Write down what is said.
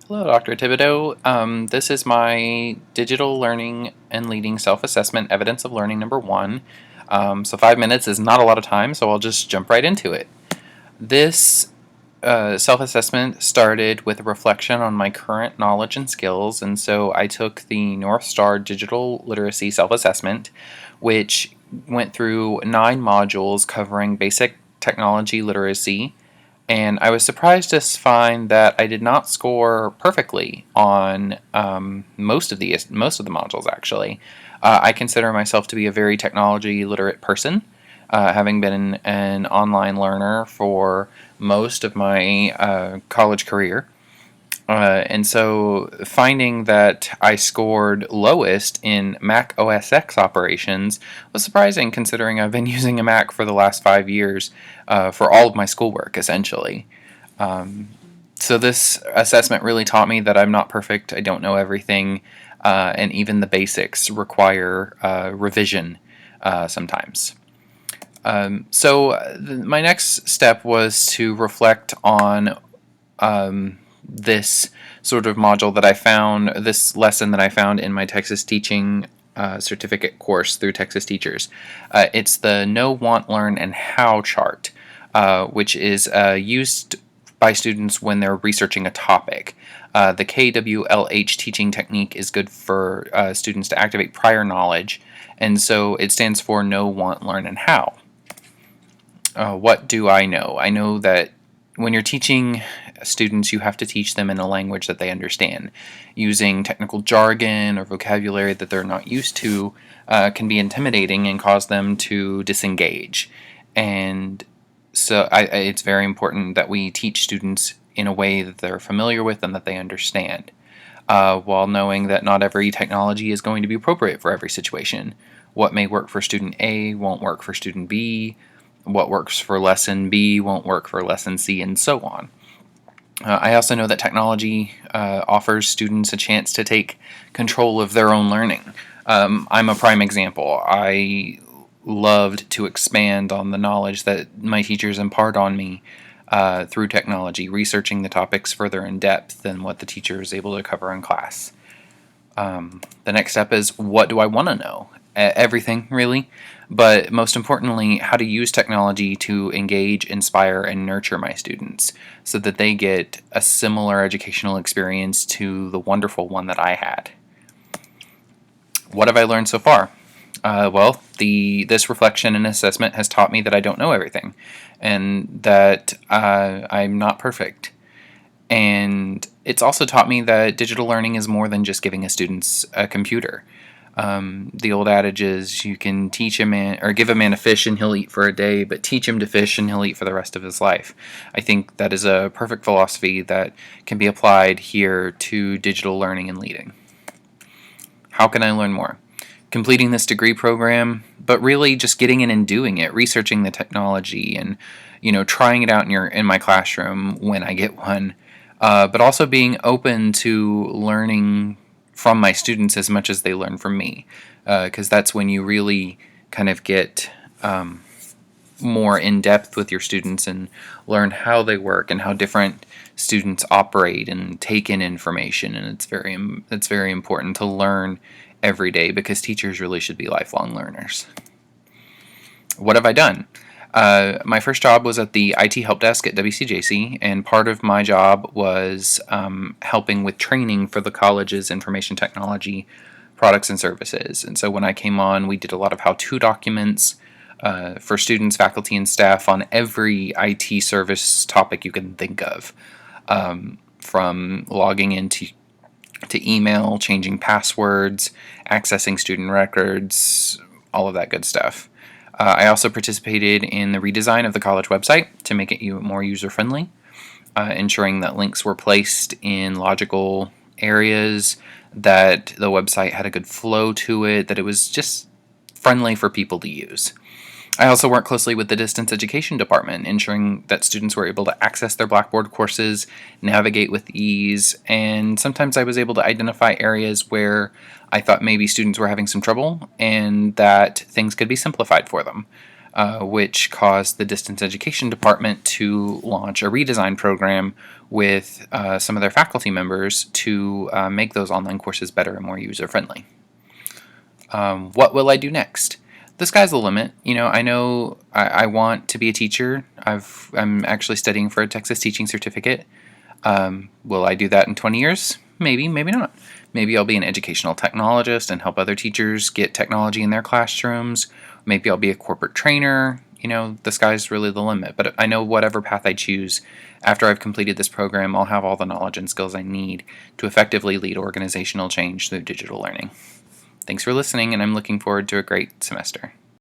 Hello, Dr. Thibodeau. This is my digital learning and leading self-assessment evidence of learning number 1. So 5 minutes is not a lot of time, so I'll just jump right into it. This self-assessment started with a reflection on my current knowledge and skills, and so I took the North Star Digital Literacy Self-Assessment, which went through 9 modules covering basic technology literacy, and I was surprised to find that I did not score perfectly on most of the modules. Actually, I consider myself to be a very technology literate person, having been an online learner for most of my college career. And so finding that I scored lowest in Mac OS X operations was surprising, considering I've been using a Mac for the last 5 years for all of my schoolwork, essentially. So this assessment really taught me that I'm not perfect, I don't know everything, and even the basics require revision sometimes. My next step was to reflect on this sort of module that I found, this lesson that I found in my Texas Teaching certificate course through Texas Teachers. It's the Know, Want, Learn, and How chart, which is used by students when they're researching a topic. The KWLH teaching technique is good for students to activate prior knowledge, and so it stands for Know, Want, Learn, and How. What do I know? I know that when you're teaching students, you have to teach them in a language that they understand. Using technical jargon or vocabulary that they're not used to can be intimidating and cause them to disengage. And so it's very important that we teach students in a way that they're familiar with and that they understand, while knowing that not every technology is going to be appropriate for every situation. What may work for student A won't work for student B. What works for lesson B won't work for lesson C, and so on. I also know that technology offers students a chance to take control of their own learning. I'm a prime example. I loved to expand on the knowledge that my teachers impart on me through technology, researching the topics further in depth than what the teacher is able to cover in class. The next step is, what do I want to know? Everything, really. But most importantly, how to use technology to engage, inspire, and nurture my students so that they get a similar educational experience to the wonderful one that I had. What have I learned so far? This reflection and assessment has taught me that I don't know everything, and that I'm not perfect. And it's also taught me that digital learning is more than just giving students a computer. The old adage is, you can teach a man, or give a man a fish and he'll eat for a day, but teach him to fish and he'll eat for the rest of his life. I think that is a perfect philosophy that can be applied here to digital learning and leading. How can I learn more? Completing this degree program, but really just getting in and doing it, researching the technology, and trying it out in my classroom when I get one. But also being open to learning from my students as much as they learn from me, because that's when you really kind of get more in depth with your students and learn how they work and how different students operate and take in information. And it's very important to learn every day, because teachers really should be lifelong learners. What have I done? My first job was at the IT help desk at WCJC, and part of my job was helping with training for the college's information technology products and services. And so when I came on, we did a lot of how-to documents for students, faculty, and staff on every IT service topic you can think of, from logging into email, changing passwords, accessing student records, all of that good stuff. I also participated in the redesign of the college website to make it more user-friendly, ensuring that links were placed in logical areas, that the website had a good flow to it, that it was just friendly for people to use. I also worked closely with the distance education department, ensuring that students were able to access their Blackboard courses, navigate with ease, and sometimes I was able to identify areas where I thought maybe students were having some trouble and that things could be simplified for them. which caused the distance education department to launch a redesign program with some of their faculty members to make those online courses better and more user-friendly. What will I do next? The sky's the limit. I know I want to be a teacher. I'm actually studying for a Texas teaching certificate. Will I do that in 20 years? Maybe, maybe not. Maybe I'll be an educational technologist and help other teachers get technology in their classrooms. Maybe I'll be a corporate trainer. The sky's really the limit. But I know whatever path I choose, after I've completed this program, I'll have all the knowledge and skills I need to effectively lead organizational change through digital learning. Thanks for listening, and I'm looking forward to a great semester.